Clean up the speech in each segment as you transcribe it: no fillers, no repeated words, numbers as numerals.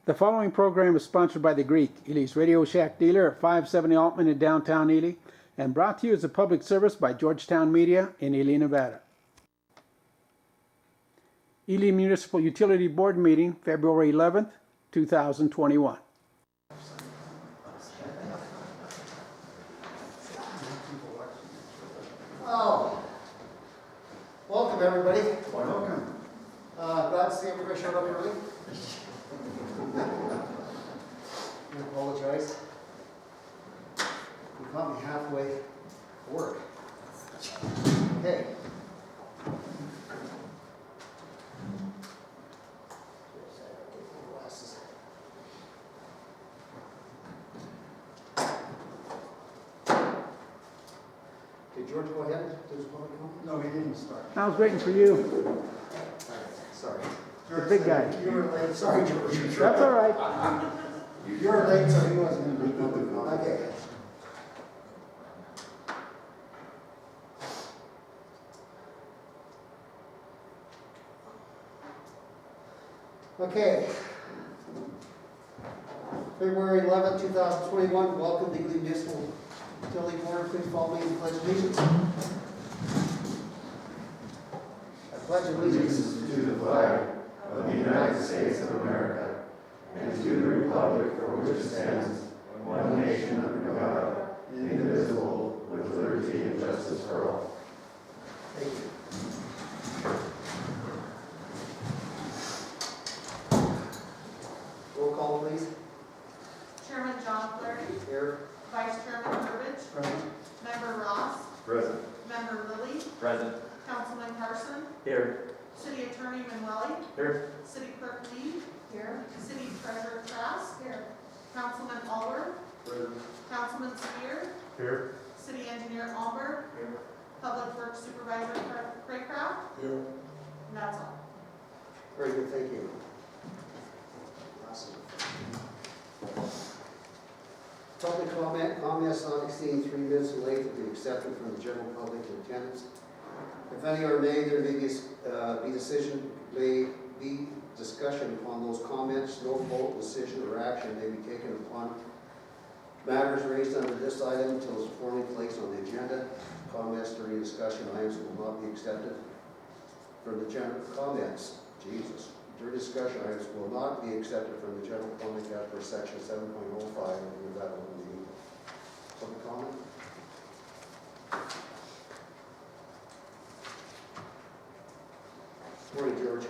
The following program is sponsored by The Greek, Ely's Radio Shack dealer at 570 Altman in downtown Ely, and brought to you as a public service by Georgetown Media in Ely, Nevada. Ely Municipal Utility Board meeting, February 11th, 2021. Oh, welcome everybody. Welcome. Glad to see everybody showed up early. I apologize. You caught me halfway to work. Okay. Did George go ahead? Did his public comment? No, he didn't start. I was waiting for you, Sorry. the big guy. You were late. Sorry, George. That's all right. You were late, so he wasn't going to do public comment. Okay. Okay. February 11, 2021. Welcome to the Municipal Utility Board. Please follow me in the Pledge of Allegiance. I pledge allegiance To the flag of the United States of America and to the republic for which it stands, one nation under God, indivisible, with liberty and justice for all. Thank you. Roll call, please. Chairman John Flaherty. Here. Vice Chairman Burbidge. Present. Member Ross. Present. Member Lilly. Present. Councilman Carson. Here. City Attorney Manueli. Here. City Clerk Lee. Here. City Treasurer Trask. Here. Councilman Allworth. Present. Councilman Spear. Here. City Engineer Alber. Here. Public Works Supervisor Craycraft. Here. And that's all. Very good, thank you. Awesome. Public comments not exceeding 3 minutes in length will be accepted from the general public in attendance. If any are made, there may be discussion upon those comments. No vote, decision, or action may be taken upon matters raised under this item until it's formally placed on the agenda. Comments during discussion items will not be accepted from the general comments. Jesus. During discussion items will not be accepted from the general public as per section 7.05 of the Nevada Open Meeting. Public comment? Morning, George.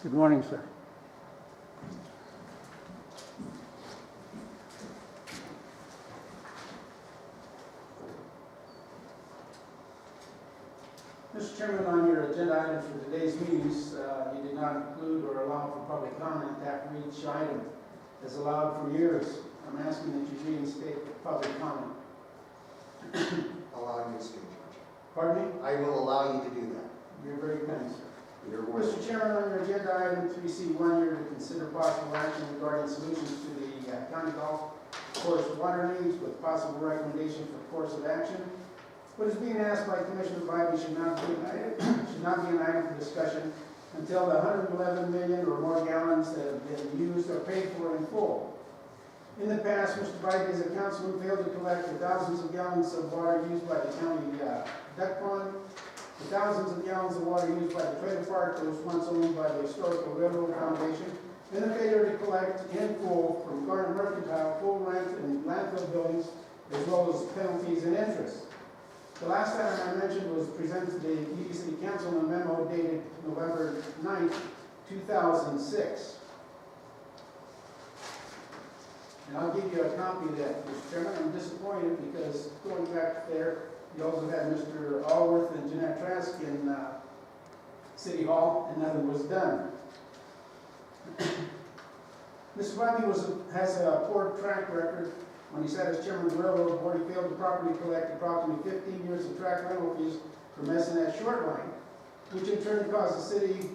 Good morning, sir. Mr. Chairman, on your agenda items for today's meetings, you did not include or allow for public comment after each item as allowed for years. I'm asking that you reinstate the public comment. Allow you to speak, George. Pardon me? I will allow you to do that. You're very kind, sir. Your word. Mr. Chairman, on your agenda item 3C1, you're to consider possible action regarding solutions to the county golf course water needs with possible recommendation for course of action. What is being asked by Commissioner Bybee should not be an item for discussion until the 111 million or more gallons that have been used are paid for in full. In the past, Mr. Bybee as a councilman failed to collect the thousands of gallons of water used by the county duck pond, the thousands of gallons of water used by the trailer park that was once owned by the Historical Railroad Foundation, and the failure to collect in full from Garden Mercantile full rent and landfill buildings, as well as penalties and interest. The last item I mentioned was presented to the Ely City Council in a memo dated November 9th, 2006. And I'll give you a copy of that, Mr. Chairman. I'm disappointed because going back there, you also had Mr. Allworth and Jeanette Trask in City Hall, and nothing was done. Mr. Bybee has a poor track record. When he sat as chairman of the railroad board, he failed to properly collect approximately 15 years of track rental fees from S&S Short Line, which in turn cost the city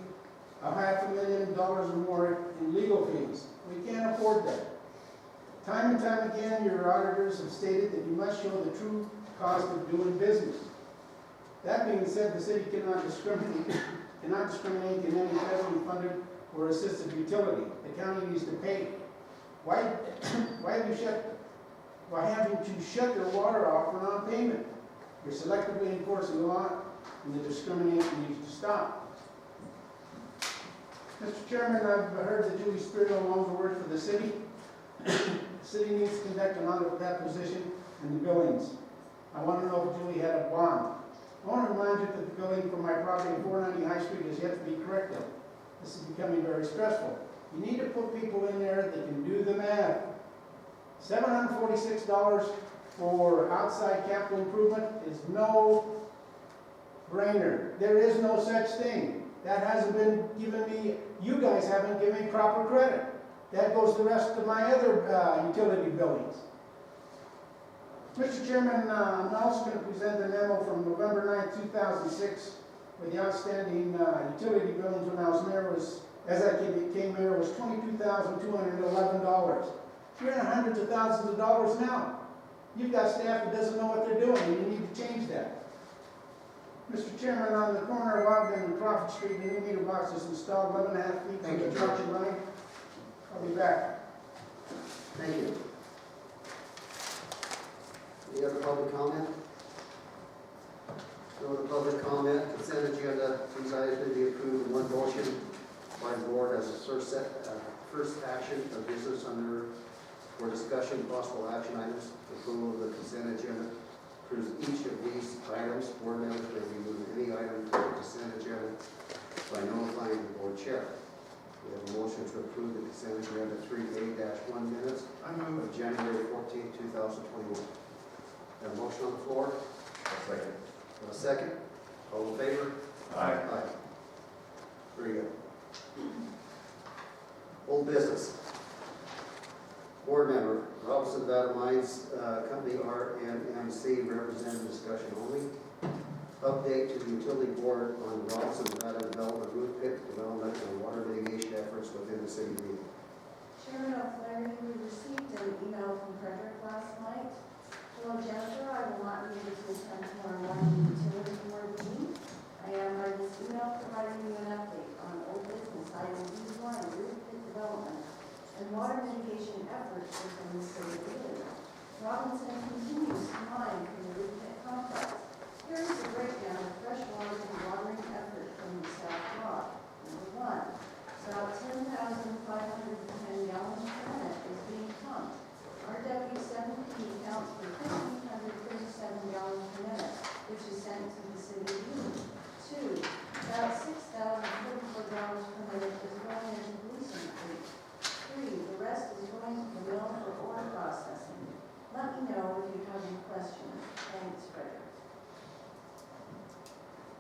$500,000 or more in legal fees. We can't afford that. Time and time again, your auditors have stated that you must show the true cost of doing business. That being said, the city cannot discriminate in any federally funded or assisted utility. The county needs to pay. Why haven't you shut their water off for non-payment? You're selectively enforcing the law, and the discrimination needs to stop. Mr. Chairman, I've heard that Julie Spear no longer works for the city. The city needs to conduct an audit of that position and the billings. I want to know if Julie had a bond. I want to remind you that the billing for my property at 490 High Street is yet to be corrected. This is becoming very stressful. You need to put people in there that can do the math. $746 for outside capital improvement is no brainer. There is no such thing. That hasn't been given me, you guys haven't given me proper credit. That goes the rest of my other utility billings. Mr. Chairman, I'm also going to present the memo from November 9, 2006, where the outstanding utility billings when I was mayor was, as I became mayor, was $22,211. You're in hundreds of thousands of dollars now. You've got staff that doesn't know what they're doing, and you need to change that. Mr. Chairman, on the corner of Ogden and Crawford Street, the new meter box is installed 11.5 feet from the construction line. I'll be back. Thank you. Any other public comment? No other public comment. Consent agenda. These items may be approved in one motion by the board as a first action of business under for discussion possible action items. Approval of the consent agenda. Approves each of these items. Board members may remove any item from the consent agenda by notifying the board chair. We have a motion to approve the consent agenda 3A-1 minutes of January 14, 2021. Have a motion on the floor? Second. A second? All in favor? Aye. Aye. Very good. Old business. Board member, Robinson Nevada Mines Company RMMC representative discussion only. Update to the utility board on Robinson Nevada development root pit development and water mitigation efforts within the city meeting. Chairman O'Flaherty, we received an email from Frederick last night. Hello Jennifer, I will not be able to attend tomorrow morning utility board meeting. I am by this email providing you an update on old business item B1, root pit development and water mitigation efforts within the city of Ely. Robinson continues to mine from the root pit complex. Here is a breakdown of freshwater dewatering effort from the South Rock. Number 1, about 10,510 gallons per minute is being pumped. RW7P counts for 1,537 gallons per minute, which is sent to the city of Ely. 2, about 6,044 gallons per minute is going into Gleason Creek. 3, the rest is going to the mill for ore processing. Let me know if you have any questions. Thanks, Frederick.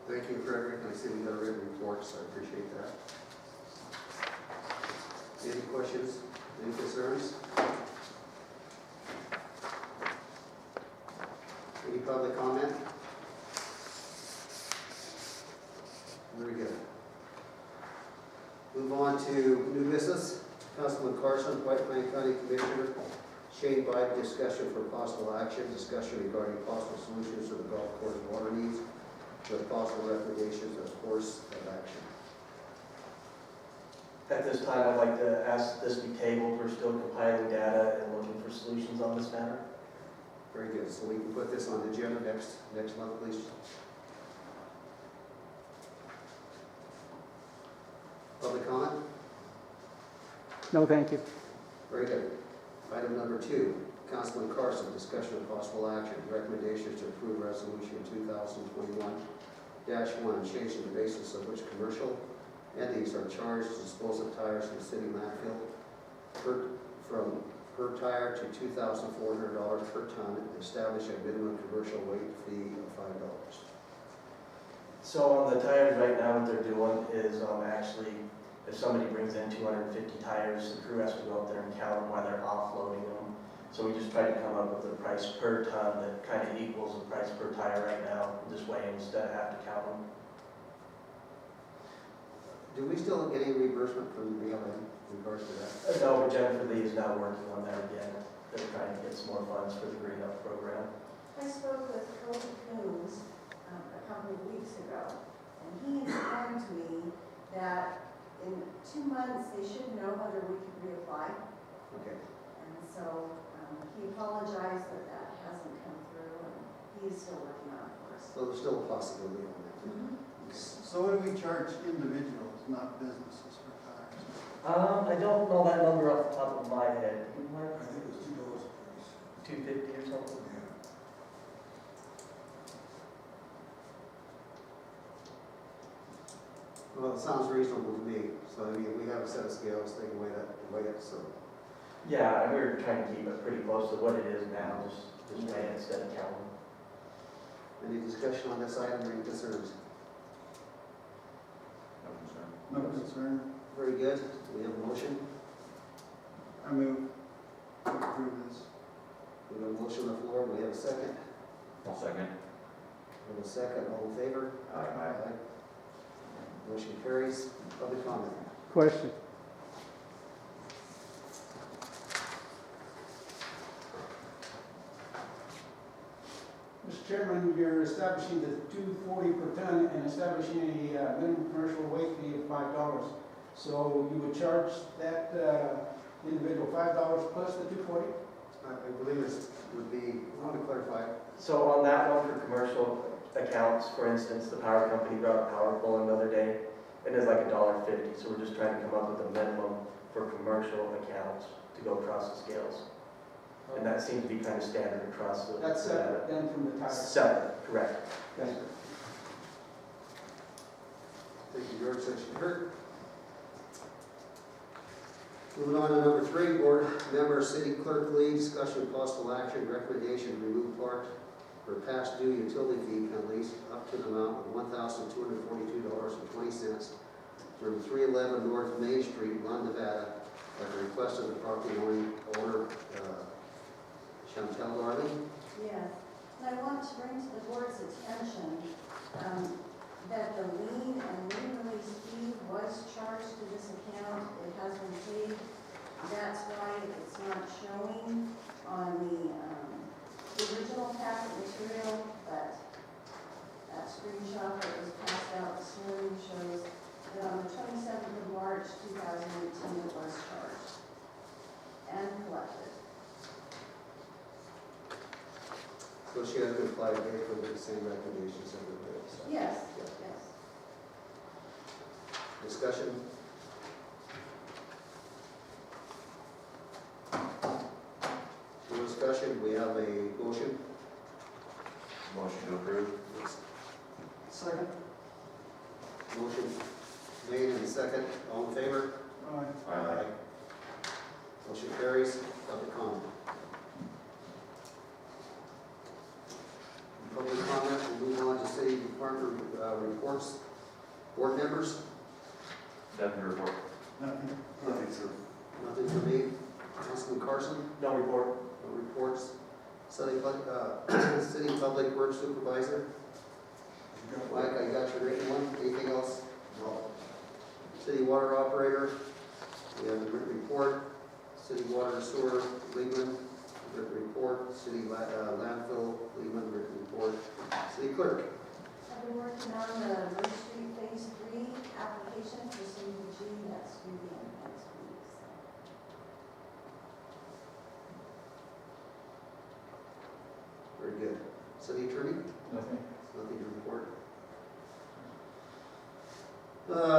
Thank you, Frederick. I see we got a written report, so I appreciate that. Any questions? Any concerns? Any public comment? Very good. Move on to new business. Councilman Carson, White Plain County Commissioner. Shane Biden, discussion for possible action. Discussion regarding possible solutions to the golf course water needs with possible recommendations of course of action. At this time, I'd like to ask this be tabled. We're still compiling data and looking for solutions on this matter. Very good. So we can put this on the agenda next month, please. Public comment? No, thank you. Very good. Item number 2, Councilman Carson, discussion of possible action, recommendations to approve resolution 2021-1, changing the basis of which commercial entities are charged to dispose of tires in the city landfill per tire to $2,400 per ton, and establish a minimum commercial weight fee of $5. So on the tires right now, what they're doing is actually, if somebody brings in 250 tires, the crew has to go up there and count them while they're offloading them. So we just try to come up with a price per ton that kind of equals the price per tire right now, just weigh them instead of have to count them. Do we still get any reimbursement from the BLM in regards to that? No, but Jennifer Lee is now working on that again. They're trying to get some more funds for the Green Up program. I spoke with Cody Coons a couple of weeks ago, and he informed me that in 2 months, they should know whether we can reapply. Okay. And so he apologized that that hasn't come through, and he is still working on it for us. So there's still a possibility on that. So what do we charge individuals, not businesses for tires? I don't know that number off the top of my head. You I might- think it was $2 a piece. 250 or something? Yeah. Well, it sounds reasonable to me. So I mean, we have a set of scales, they can weigh it, so. Yeah, and we were trying to keep it pretty close to what it is now, just weigh it instead of counting. Any discussion on this item or any concerns? No concern. Very good. We have a motion. I move to approve this. We have a motion on the floor. We have a second. I'll second. We have a second. All in favor? Aye. Motion carries. Public comment. Question. Mr. Chairman, you're establishing the $2.40 per ton and establishing a minimum commercial weight fee of $5. So you would charge that individual $5 plus the $2.40? I believe this would be, I want to clarify. So on that one for commercial accounts, for instance, the power company brought a power pole another day, and it's like $1.50. So we're just trying to come up with a minimum for commercial accounts to go across the scales. And that seems to be kind of standard across the. That's separate then from the tire? Separate, correct. Yes, sir. Thank you, George. Section heard. Moving on to number 3, board member, city clerk lead, discussion of possible action, recommendation to remove part for past due utility fee penalties up to the amount of $1,242.20 from 311 North Main Street, Lund, Nevada, at the request of the property owner, Chantel Darling. Yes, and I want to bring to the board's attention that the lien and lien release fee was charged to this account. It has been paid. That's why it's not showing on the original packet material, but that screenshot that was passed out this morning shows that on the 27th of March 2018 it was charged and collected. So she has to apply to pay for the same recommendations that we did. So. Yes, Yeah. yes. Discussion? No discussion, we have a motion. Motion to approve. Second. Motion made and second. All in favor? Aye. Motion carries. Public comment. Public comment, we'll move on to city department reports. Board members, Nothing to report. Nothing. Nothing, sir. nothing for me. Councilman Carson, No report. no reports. City Public Works Supervisor, Mike, I got your written one. Anything else? No. City Water Operator, we have the written report. City Water Sewer, Leland, written report. City Landfill, Leland, written report. City Clerk. I've been working on the Bird Street Phase 3 application for CDBG. That's due the end of next week. Very good. City Attorney, Nothing. nothing to report.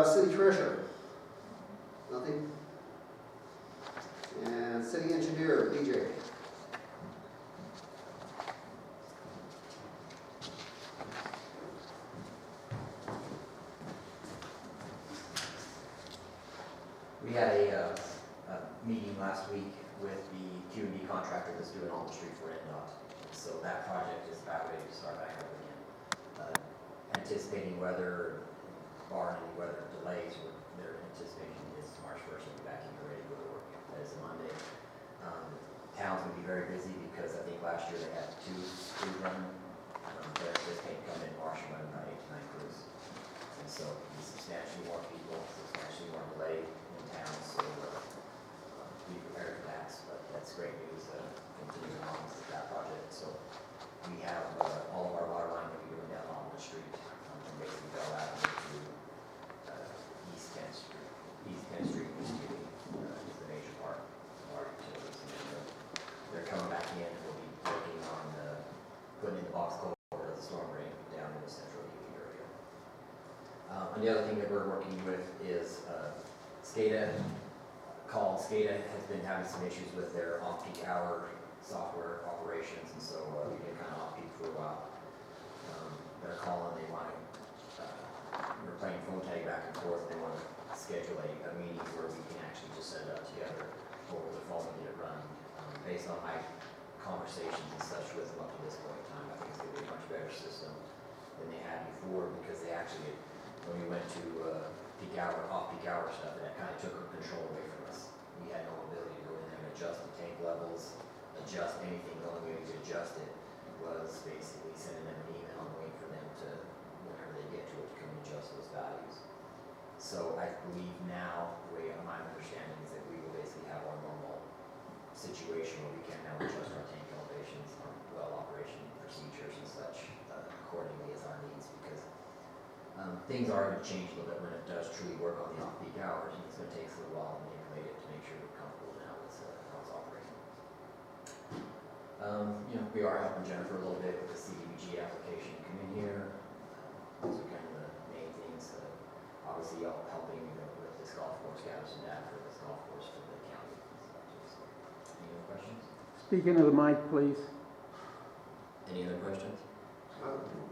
City Treasurer, nothing. And City Engineer, DJ. We had a meeting last week with the Q&D contractor that's doing all the streets for NDOT. So that project is about ready to start back up again. Anticipating weather, barring any weather delays, their anticipation is March 1st will be back in ready to go to work. That is a Monday. Town's going to be very busy because I think last year they had 2 crews running. They're anticipating coming in March and running about 8 to 9 crews. And so substantially more people, substantially more delay in town, so be prepared for that. But that's great news, continuing on with that project. So we have all of our water line that we going down on the street from basically Bell Avenue to East 10th Street. And the other thing that we're working with is SCADA. SCADA has been having some issues with their off-peak hour software operations, and so we've been kind of off-peak for a while. They're calling, they want to, we're playing phone tag back and forth, they want to schedule a meeting where we can actually just set it up together over the phone and get it running. Based on my conversations and such with them up to this point in time, I think it's going to be a much better system than they had before, because they actually, when we went to peak hour, off-peak hour stuff, that kind of took control away from us. We had no ability to go in there and adjust the tank levels, adjust anything. The only way we could adjust it was basically sending them an email and wait for them to, whenever they get to it, to come and adjust those values. So I believe now, the way my understanding is that we will basically have our normal situation where we can now adjust our tank elevations, our well operation procedures and such accordingly as our needs, because things are going to change a little bit when it does truly work on the off-peak hours, and it's going to take us a little while to manipulate it to make sure we're comfortable now with how it's operating. We are helping Jennifer a little bit with the CDBG application to come in here. Those are kind of the main things. Obviously, helping with this golf course, gather some data for this golf course for the county. Any other questions? Speaking of the mic, please. Any other questions?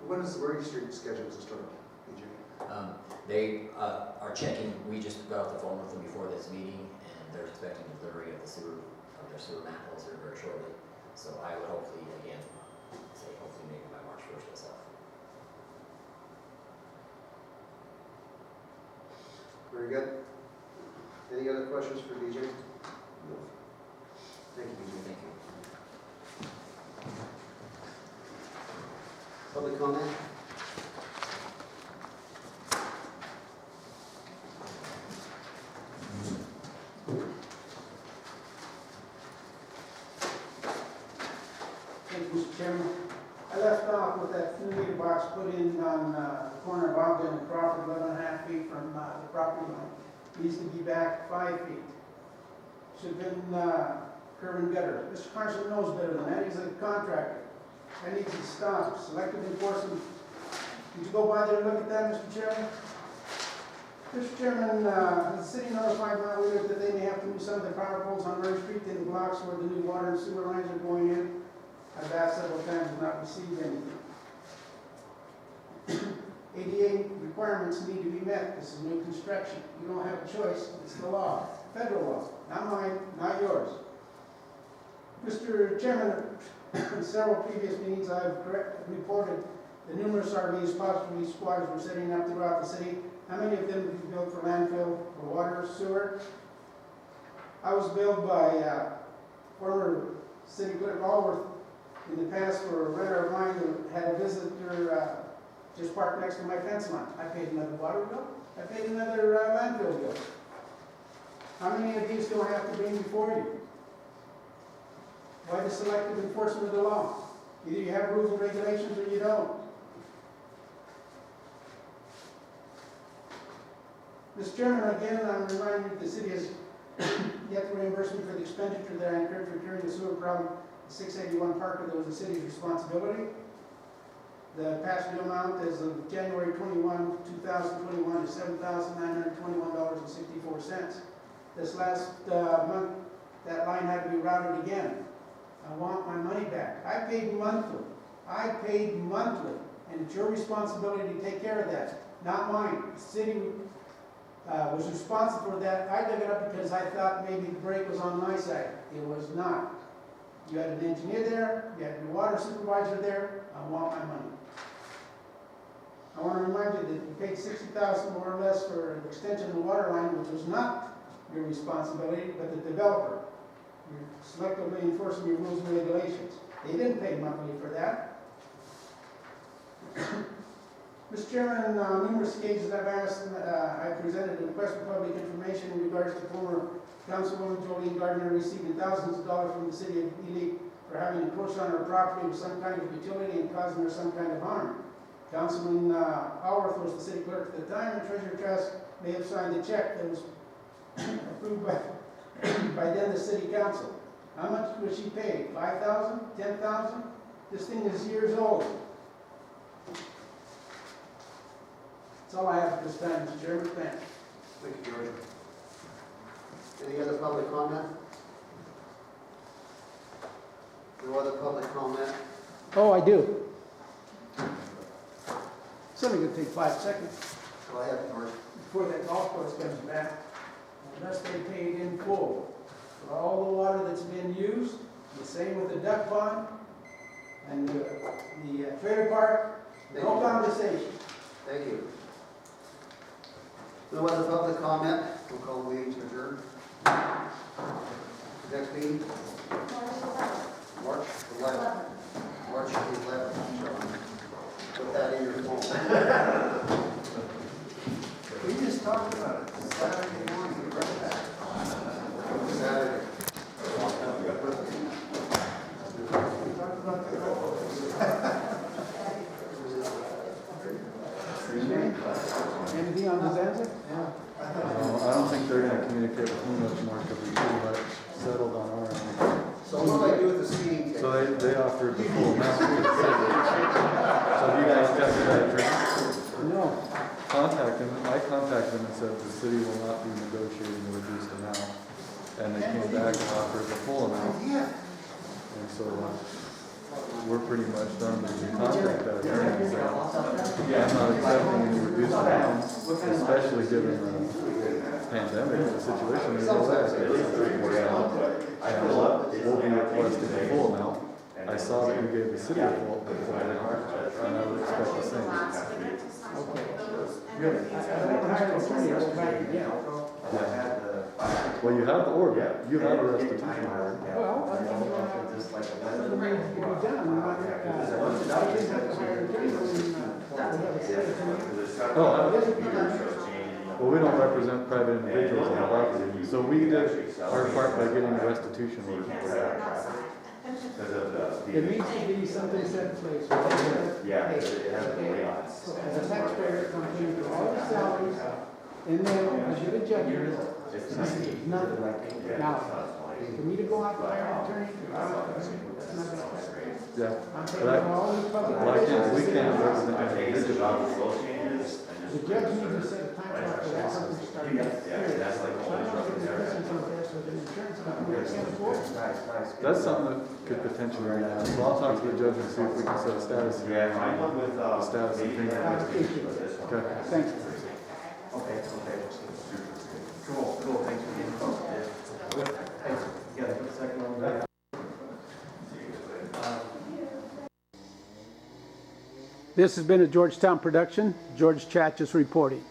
When is the Murray Street scheduled to start, BJ? They are checking, we just got off the phone with them before this meeting, and they're expecting delivery of their sewer manholes here very shortly. So I would hopefully, again, say hopefully maybe by March 1st myself. Very good. Any other questions for BJ? No. Thank you, BJ. Thank you. Public comment? Thank you, Mr. Chairman. I left off with that 2 meter box put in on the corner of Ogden and Crawford, 11.5 feet from the property line. Needs to be back 5 feet. Should have been curb and gutter. Mr. Carson knows better than that. He's a contractor. That needs to stop. Selective enforcement. Did you go by there and look at that, Mr. Chairman? Mr. Chairman, the city notified my leader that they may have to move some of the power poles on Murray Street in the blocks where the new water and sewer lines are going in. I've asked several times and not received anything. ADA requirements need to be met. This is new construction. You don't have a choice. It's the law, federal law, not mine, not yours. Mr. Chairman, in several previous meetings I've reported the numerous RVs, possibly squatters, were setting up throughout the city. How many of them have been built for landfill, for water, sewer? I was billed by former city clerk Allworth in the past for a renter of mine who had a visitor just parked next to my fence line. I paid another water bill. I paid another landfill bill. How many of these do I have to bring before you? Why the selective enforcement of the law? Either you have rules and regulations or you don't. Mr. Chairman, again, I'm reminding you the city has yet to reimburse me for the expenditure that I incurred for curing the sewer problem at 681 Parker. That was the city's responsibility. The past due amount as of January 21, 2021 is $7,921.64. This last month, that line had to be routed again. I want my money back. I paid monthly. And it's your responsibility to take care of that, not mine. The city was responsible for that. I dug it up because I thought maybe the break was on my side. It was not. You had an engineer there, you had your water supervisor there. I want my money. I want to remind you that you paid $60,000 more or less for an extension of the water line, which was not your responsibility, but the developer. You're selectively enforcing your rules and regulations. They didn't pay monthly for that. Mr. Chairman, numerous occasions I've asked, I presented a request for public information in regards to former Councilwoman Jolene Gardner receiving thousands of dollars from the city of Ely for having encroached on her property with some kind of utility and causing her some kind of harm. Councilman Allworth was the city clerk at the time, and Treasurer Trask may have signed the check that was approved by then the city council. How much was she paid? $5,000? $10,000? This thing is years old. That's all I have at this time, Mr. Chairman. Thanks. Thank you, George. Any other public comment? No other public comment? Oh, I do. It's only gonna take 5 seconds Go ahead, George. before that golf course comes back. Unless they paid in full for all the water that's been used, the same with the duck pond and the trailer park, no conversation. Thank you. No other public comment? We'll call the meeting to adjourn. Next meeting, March 11th. March 11th. Put that in your phone. We just talked about it Saturday morning. Saturday. We talked about the Anything on this answer? I don't think they're gonna communicate with me much more because we pretty much settled on our end. So what do I do with the seating ticket? So they offered the full amount to the city. So you guys got that agreement? No. I contacted them and said the city will not be negotiating a reduced amount. And they came back and offered the full amount. And so we're pretty much done with the contract that attorney and said, I'm not accepting any reduced amount, especially given the pandemic, the situation is all that. And we'll be requesting the full amount. I saw that you gave the city a full amount, and I would expect the same. I don't hire an attorney, I'll go back again. Well, you have the order, you have a restitution order. Well, I mean, something needs to be done. I didn't have to hire an attorney when, we have a city attorney. Well, we don't represent private individuals on the property, so we did our part by getting a restitution order. There needs to be something set in place. As a taxpayer, I'm paying for all the salaries, and then I should have judged it. Nothing. Now, for me to go out and hire an attorney, it's not gonna happen. Yeah, I'm but paying for all these public. well, we can't represent individuals. The judge needs to set a time clock for that person to start. So I don't think the person's on there, so the insurance company can't afford it. That's something that could potentially be done. So I'll talk to the judge and see if we can set a status hearing on the status of things. I appreciate it. Okay. Thank you. Cool, thanks for the info. Thanks. You got a second on that? This has been a Georgetown production. George Chatchis reporting.